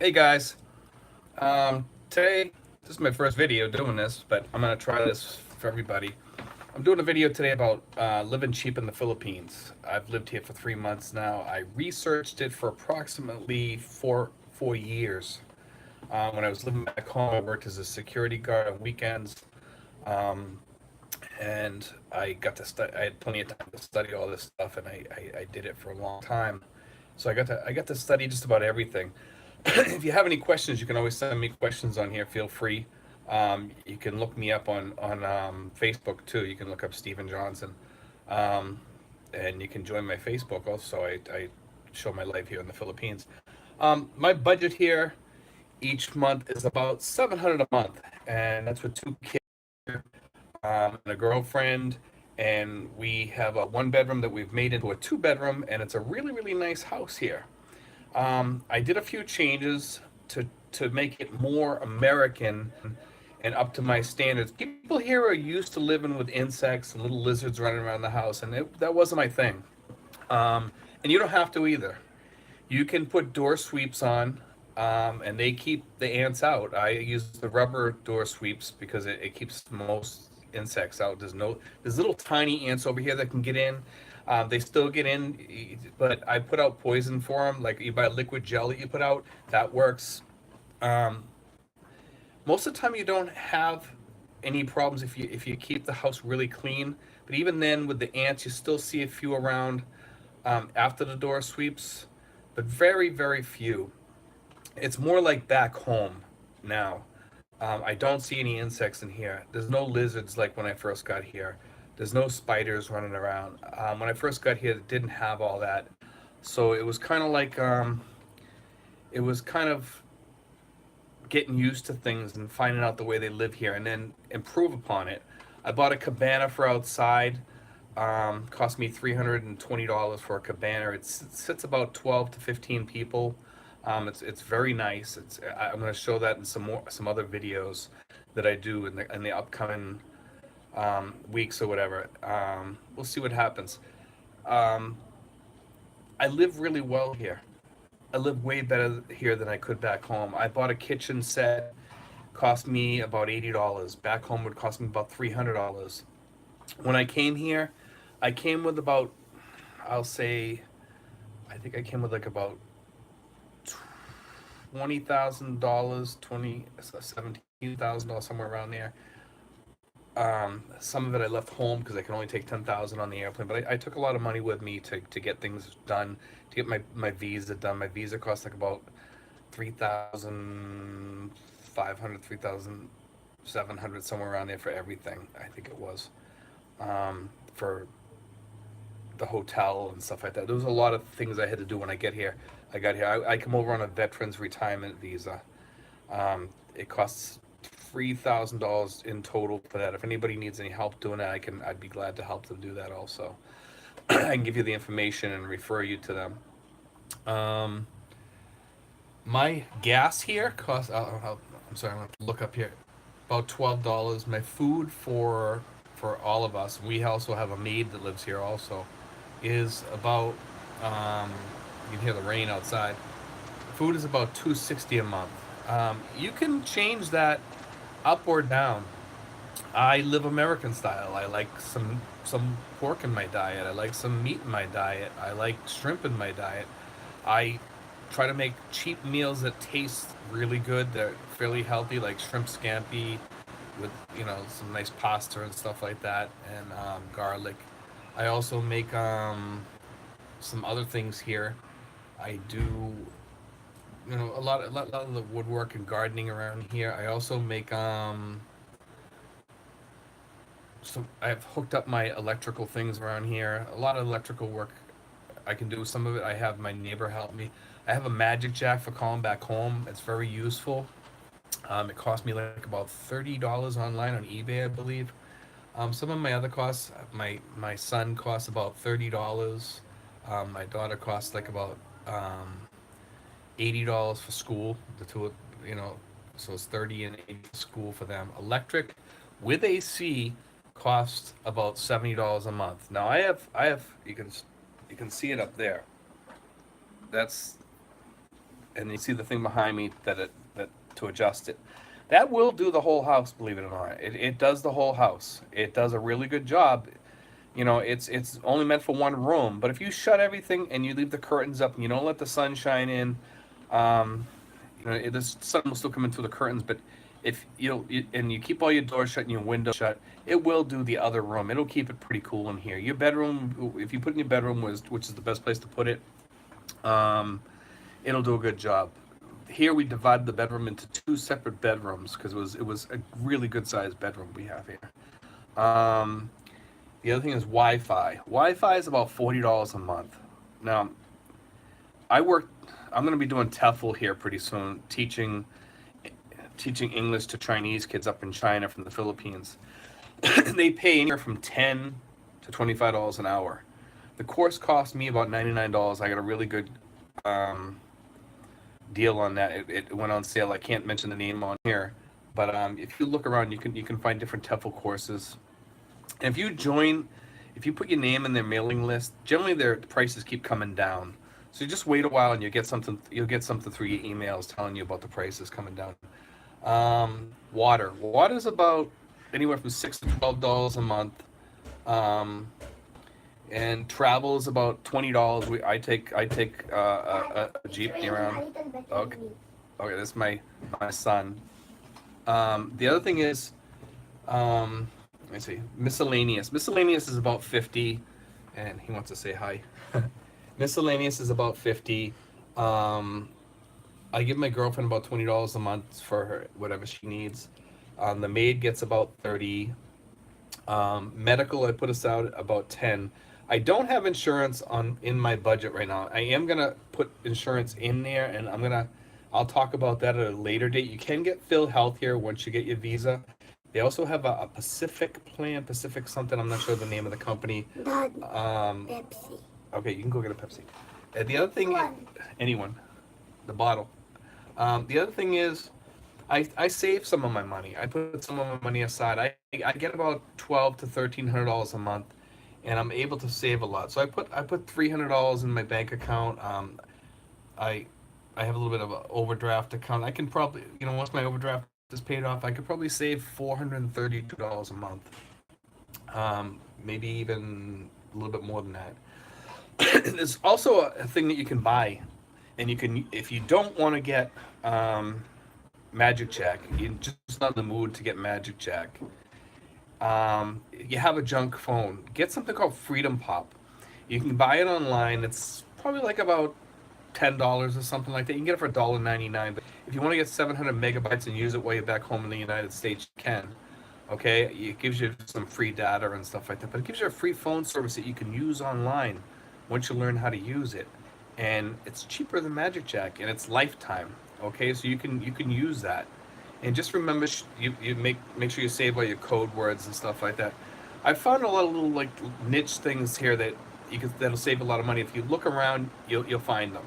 Hey guys, today this is my first video doing this, but I'm gonna try this for everybody. I'm doing a video today about living cheap in the Philippines. I've lived here for 3 months now. I researched it for approximately four years. When I was living back home, I worked as a security guard on weekends, um, and I got to study. I had plenty of time to study all this stuff, and I did it for a long time. So I got to study just about everything. If you have any questions, you can always send me questions on here. Feel free. You can look me up on Facebook too. You can look up Stephen Johnson, um, and you can join my Facebook also. I show my life here in the Philippines. My budget here each month is about 700 a month, and that's with two kids and a girlfriend. And we have a one bedroom that we've made into a two bedroom, and it's a really really nice house here. I did a few changes to make it more American and up to my standards. People here are used to living with insects and little lizards running around the house, and that wasn't my thing. And you don't have to either. You can put door sweeps on, and they keep the ants out. I use the rubber door sweeps because it keeps most insects out. There's little tiny ants over here that can get in. They still get in, but I put out poison for them. Like you buy liquid gel that you put out, that works. Um, Most of the time, you don't have any problems if you keep the house really clean. But even then, with the ants, you still see a few around after the door sweeps, but very very few. It's more like back home now. I don't see any insects in here. There's no lizards like when I first got here. There's no spiders running around. When I first got here, it didn't have all that. So it was kind of like it was kind of getting used to things and finding out the way they live here, and then improve upon it. I bought a cabana for outside. Cost me $320 for a cabana. It sits about 12 to 15 people. It's very nice. I'm going to show that in some other videos that I do in the upcoming weeks or whatever. We'll see what happens. Um, I live really well here. I live way better here than I could back home. I bought a kitchen set, cost me about $80. Back home would cost me about $300. When I came here, I came with about, I'll say, I think I came with like about $20,000, 17,000 dollars somewhere around there. Some of it I left home because I can only take 10,000 on the airplane, but I took a lot of money with me to get things done, to get my visa done. My visa cost like about 3,500, 3,700 somewhere around there for everything. I think it was for the hotel and stuff like that. There was a lot of things I had to do when I get here. I got here. I come over on a veterans retirement visa. It costs $3,000 in total for that. If anybody needs any help doing that, I'd be glad to help them do that also. I can give you the information and refer you to them. Um, my gas here costs. I'm sorry, I'm gonna look up here. About $12. My food for all of us. We also have a maid that lives here also. Is about. Um, you can hear the rain outside. Food is about 260 a month. You can change that up or down. I live American style. I like some pork in my diet. I like some meat in my diet. I like shrimp in my diet. I try to make cheap meals that taste really good. They're fairly healthy, like shrimp scampi with some nice pasta and stuff like that, and garlic. I also make some other things here. I do a lot of the woodwork and gardening around here. I also make so I've hooked up my electrical things around here. A lot of electrical work I can do. Some of it I have my neighbor help me. I have a magic jack for calling back home. It's very useful. It cost me like about $30 online on eBay, I believe. Some of my other costs, my son costs about $30. My daughter costs like about $80 for school. The two, you know, so it's 30 and 80 for school for them. Electric with AC costs about $70 a month. Now I have you can see it up there. That's and you see the thing behind me that to adjust it. That will do the whole house, believe it or not. It does the whole house. It does a really good job. You know, it's only meant for one room, but if you shut everything and you leave the curtains up and you don't let the sun shine in, um, the sun will still come in through the curtains, but if and you keep all your doors shut and your windows shut, it will do the other room. It'll keep it pretty cool in here. Your bedroom, if you put in your bedroom, which is the best place to put it, um, it'll do a good job. Here we divided the bedroom into two separate bedrooms because it was a really good sized bedroom we have here. The other thing is Wi-Fi. Wi-Fi is about $40 a month. Now, I work. I'm going to be doing TEFL here pretty soon, teaching English to Chinese kids up in China from the Philippines. They pay anywhere from $10 to $25 an hour. The course cost me about $99. I got a really good deal on that. It went on sale. I can't mention the name on here, but if you look around, you can find different TEFL courses. And if you put your name in their mailing list, generally their prices keep coming down. So you just wait a while and you'll get something through your emails telling you about the prices coming down. Water is about anywhere from $6 to $12 a month. And travel is about $20. I take a Jeep around. Okay, this is my son. The other thing is, let me see, miscellaneous. Miscellaneous is about 50, and he wants to say hi. Miscellaneous is about 50. I give my girlfriend about $20 a month for her whatever she needs. The maid gets about 30. Medical, I put aside about 10. I don't have insurance in my budget right now. I am gonna put insurance in there, and I'll talk about that at a later date. You can get Phil Health here once you get your visa. They also have a Pacific plan, Pacific something. I'm not sure the name of the company. Pepsi. Okay, you can go get a Pepsi. The other thing, anyone, the bottle. The other thing is, I save some of my money. I put some of my money aside. I get about $1,200 to $1,300 a month, and I'm able to save a lot. So I put $300 in my bank account. I have a little bit of an overdraft account. I can probably, once my overdraft is paid off, I could probably save $432 a month. Maybe even a little bit more than that. There's also a thing that you can buy, and you can, if you don't want to get Magic Jack, you're just not in the mood to get Magic Jack. You have a junk phone. Get something called Freedom Pop. You can buy it online. It's probably like about $10 or something like that. You can get it for $1.99. But if you want to get 700 megabytes and use it while you're back home in the United States, you can. Okay, it gives you some free data and stuff like that. But it gives you a free phone service that you can use online once you learn how to use it. And it's cheaper than Magic Jack, and it's lifetime. Okay, so you can use that. And just remember, you make sure you save all your code words and stuff like that. I found a lot of little like niche things here that'll save a lot of money. If you look around, you'll find them.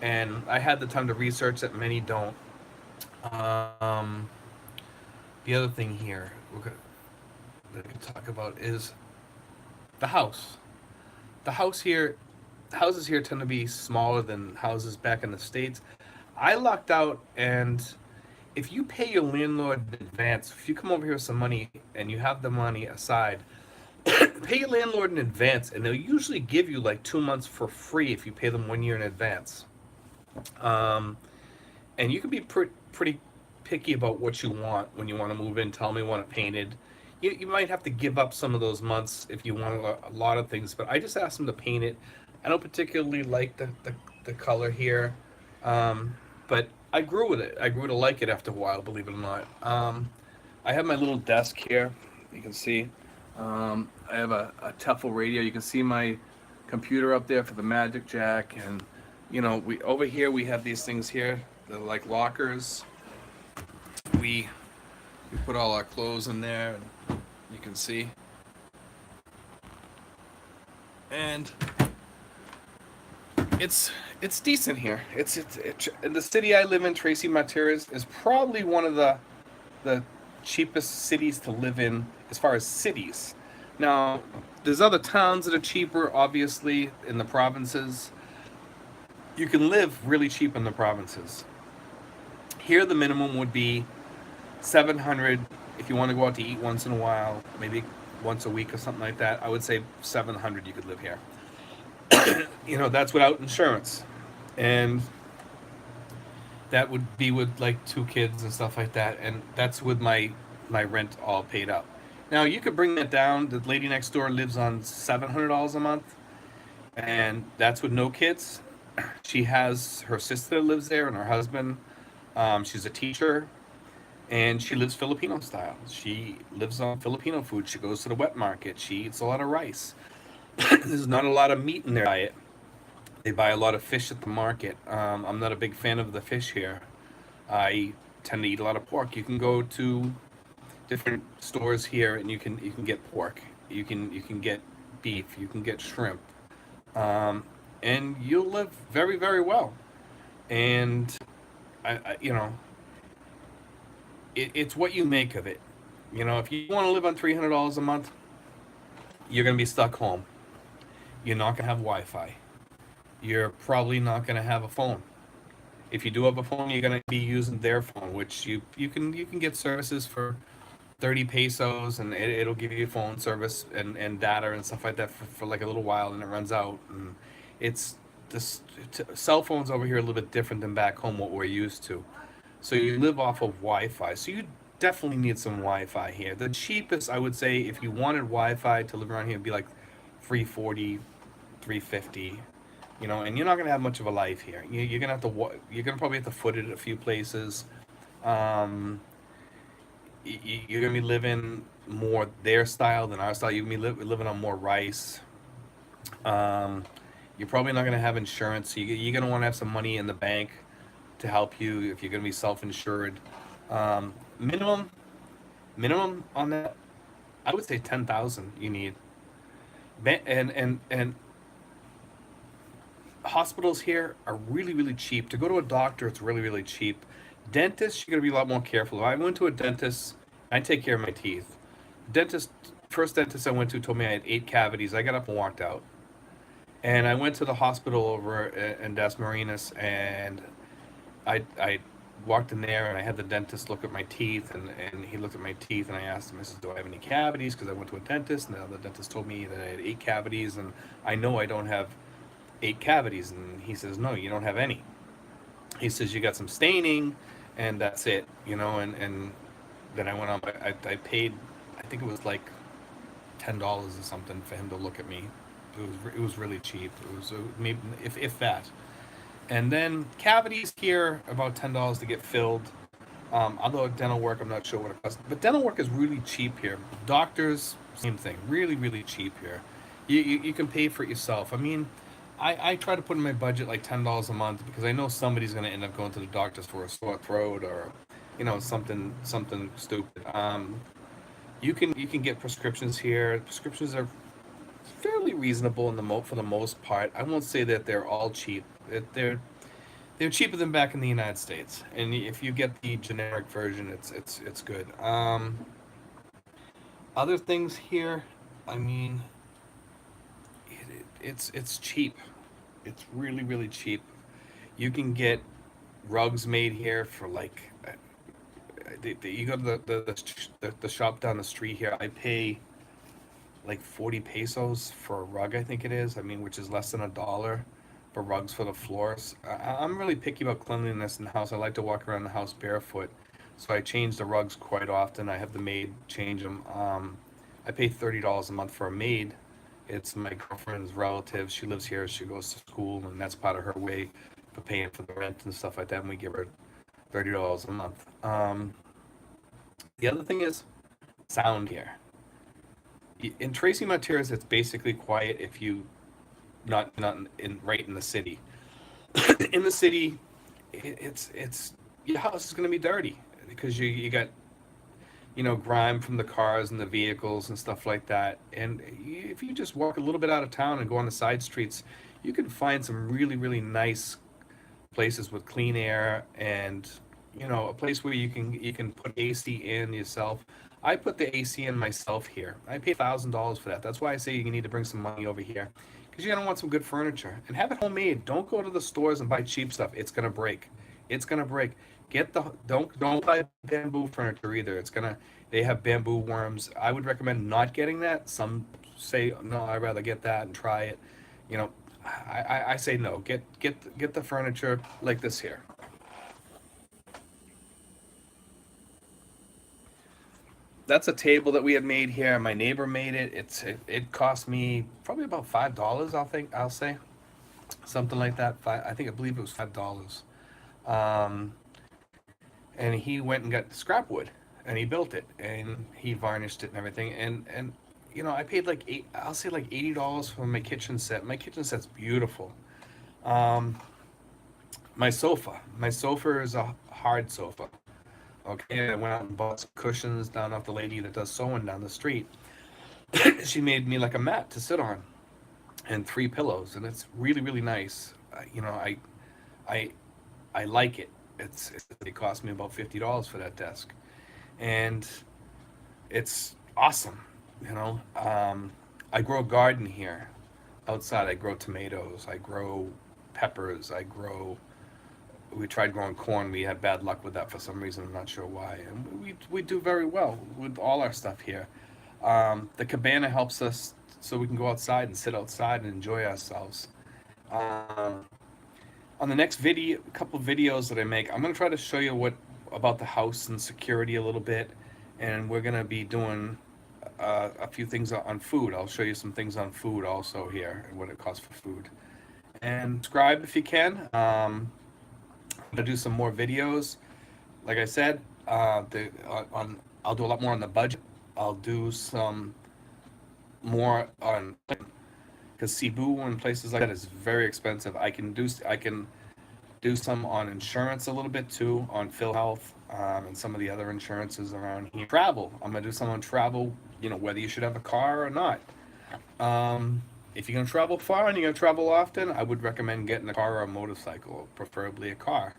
And I had the time to research that many don't. The other thing here that I can talk about is the house. Houses here tend to be smaller than houses back in the States. I lucked out, and if you pay your landlord in advance, if you come over here with some money and you have the money aside, pay your landlord in advance, and they'll usually give you like 2 months for free if you pay them 1 year in advance. And you can be pretty picky about what you want when you want to move in. Tell me you want it painted. You might have to give up some of those months if you want a lot of things, but I just asked them to paint it. I don't particularly like the color here, but I grew with it. I grew to like it after a while, believe it or not. I have my little desk here. You can see. I have a TEFL radio. You can see my computer up there for the Magic Jack, and over here we have these things here. They're like lockers. We put all our clothes in there, and you can see. And it's decent here. It's in the city I live in, Tracy Materas, is probably one of the cheapest cities to live in as far as cities. Now, there's other towns that are cheaper, obviously, in the provinces. you can live really cheap in the provinces. Here, the minimum would be 700 if you want to go out to eat once in a while, maybe once a week or something like that. I would say 700 you could live here. That's without insurance, and that would be with like two kids and stuff like that, and that's with my rent all paid up. Now you could bring that down. The lady next door lives on $700 a month, and that's with no kids. She has her sister that lives there and her husband. She's a teacher, and she lives Filipino style. She lives on Filipino food. She goes to the wet market. She eats a lot of rice. There's not a lot of meat in their diet. They buy a lot of fish at the market. I'm not a big fan of the fish here. I tend to eat a lot of pork. You can go to different stores here, and you can get pork. You can get beef. You can get shrimp, and you'll live very very well. And it's what you make of it. If you want to live on $300 a month, you're gonna be stuck home. You're not gonna have Wi-Fi. You're probably not gonna have a phone. If you do have a phone, you're gonna be using their phone, which you can get services for 30 pesos, and it'll give you phone service and data and stuff like that for like a little while, and it runs out. And it's this cell phones over here are a little bit different than back home, what we're used to. So you live off of Wi-Fi. So you definitely need some Wi-Fi here. The cheapest, I would say, if you wanted Wi-Fi to live around here, would be like 340, 350. And you're not gonna have much of a life here. You're gonna have to you're gonna probably have to foot it at a few places. Um, you're gonna be living more their style than our style. You're gonna be living on more rice. Um, you're probably not gonna have insurance. So you're gonna want to have some money in the bank to help you if you're gonna be self-insured. Um, minimum minimum on that, I would say 10,000. You need, and hospitals here are really really cheap. To go to a doctor, it's really really cheap. Dentists, you gotta be a lot more careful. I went to a dentist. I take care of my teeth. Dentist, first dentist I went to told me I had 8 cavities. I got up and walked out. And I went to the hospital over in Das Marinas, and I walked in there, and I had the dentist look at my teeth, and he looked at my teeth, and I asked him, I said, do I have any cavities? Because I went to a dentist, and the dentist told me that I had 8 cavities, and I know I don't have 8 cavities. And he says, no, you don't have any. He says, you got some staining, and that's it, and then I went on, I paid, I think it was like $10 or something for him to look at me. It was really cheap. It was maybe if that. And then cavities here about $10 to get filled. Although dental work, I'm not sure what it costs, but dental work is really cheap here. Doctors, same thing, really really cheap here. You can pay for it yourself. I mean, I try to put in my budget like $10 a month because I know somebody's going to end up going to the doctors for a sore throat or something stupid. You can get prescriptions here. Prescriptions are fairly reasonable in for the most part. I won't say that they're all cheap. They're cheaper than back in the United States. And if you get the generic version, it's good. Other things here, I mean, it's cheap. It's really really cheap. You can get rugs made here for like you go to the shop down the street here. I pay like 40 pesos for a rug, I think it is. I mean, which is less than $1 for rugs for the floors. I'm really picky about cleanliness in the house. I like to walk around the house barefoot, so I change the rugs quite often. I have the maid change them. I pay $30 a month for a maid. It's my girlfriend's relative. She lives here. She goes to school, and that's part of her way for paying for the rent and stuff like that. And we give her $30 a month. The other thing is sound here. In Tracy Martinez, it's basically quiet if you not right in the city. In the city, it's your house is going to be dirty because you got grime from the cars and the vehicles and stuff like that. And if you just walk a little bit out of town and go on the side streets, you can find some really really nice places with clean air and a place where you can put AC in yourself. I put the AC in myself here. I paid $1,000 for that. That's why I say you need to bring some money over here. because you're gonna want some good furniture and have it homemade. Don't go to the stores and buy cheap stuff. It's gonna break. It's gonna break. Get the don't buy bamboo furniture either. They have bamboo worms. I would recommend not getting that. Some say no, I'd rather get that and try it. You know, I say no. Get the furniture like this here. That's a table that we had made here. My neighbor made it. It cost me probably about $5. I'll say something like that. I believe it was $5. Um, and he went and got scrap wood, and he built it, and he varnished it and everything. And I paid like I'll say like $80 for my kitchen set. My kitchen set's beautiful. Um, my sofa is a hard sofa. Okay, I went out and bought some cushions down off the lady that does sewing down the street. She made me like a mat to sit on, and 3 pillows, and it's really really nice. I I like it. It cost me about $50 for that desk, and it's awesome. I grow a garden here outside. I grow tomatoes. I grow peppers. We tried growing corn. We had bad luck with that for some reason. I'm not sure why. And we do very well with all our stuff here. The cabana helps us so we can go outside and sit outside and enjoy ourselves. Um, on the next couple of videos that I make, I'm going to try to show you about the house and security a little bit. And we're going to be doing a few things on food. I'll show you some things on food also here and what it costs for food. And subscribe if you can. I'm gonna do some more videos. Like I said, I'll do a lot more on the budget. I'll do some more on because Cebu and places like that is very expensive. I can do some on insurance a little bit too, on Phil Health, and some of the other insurances around here. Travel. I'm gonna do some on travel. Whether you should have a car or not. If you're gonna travel far and you're gonna travel often, I would recommend getting a car or a motorcycle, preferably a car.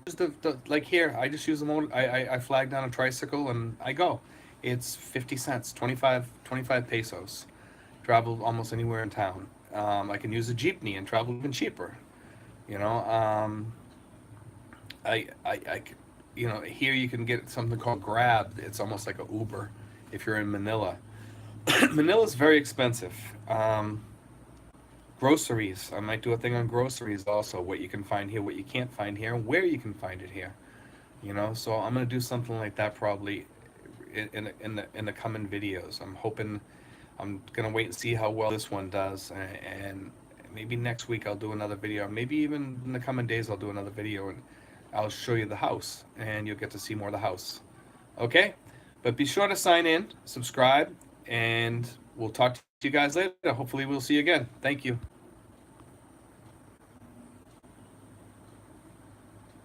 Just like here, I just use the motor. I flag down a tricycle and I go. It's 50 cents, 25 pesos. Travel almost anywhere in town. I can use a jeepney and travel even cheaper. You know, here you can get something called Grab. It's almost like a Uber if you're in Manila. Manila's very expensive. Groceries. I might do a thing on groceries also. What you can find here, what you can't find here, and where you can find it here. So I'm gonna do something like that probably in the coming videos. I'm gonna wait and see how well this one does, and maybe next week I'll do another video. Maybe even in the coming days I'll do another video and I'll show you the house, and you'll get to see more of the house. Okay? But be sure to sign in, subscribe, and we'll talk to you guys later. Hopefully we'll see you again. Thank you.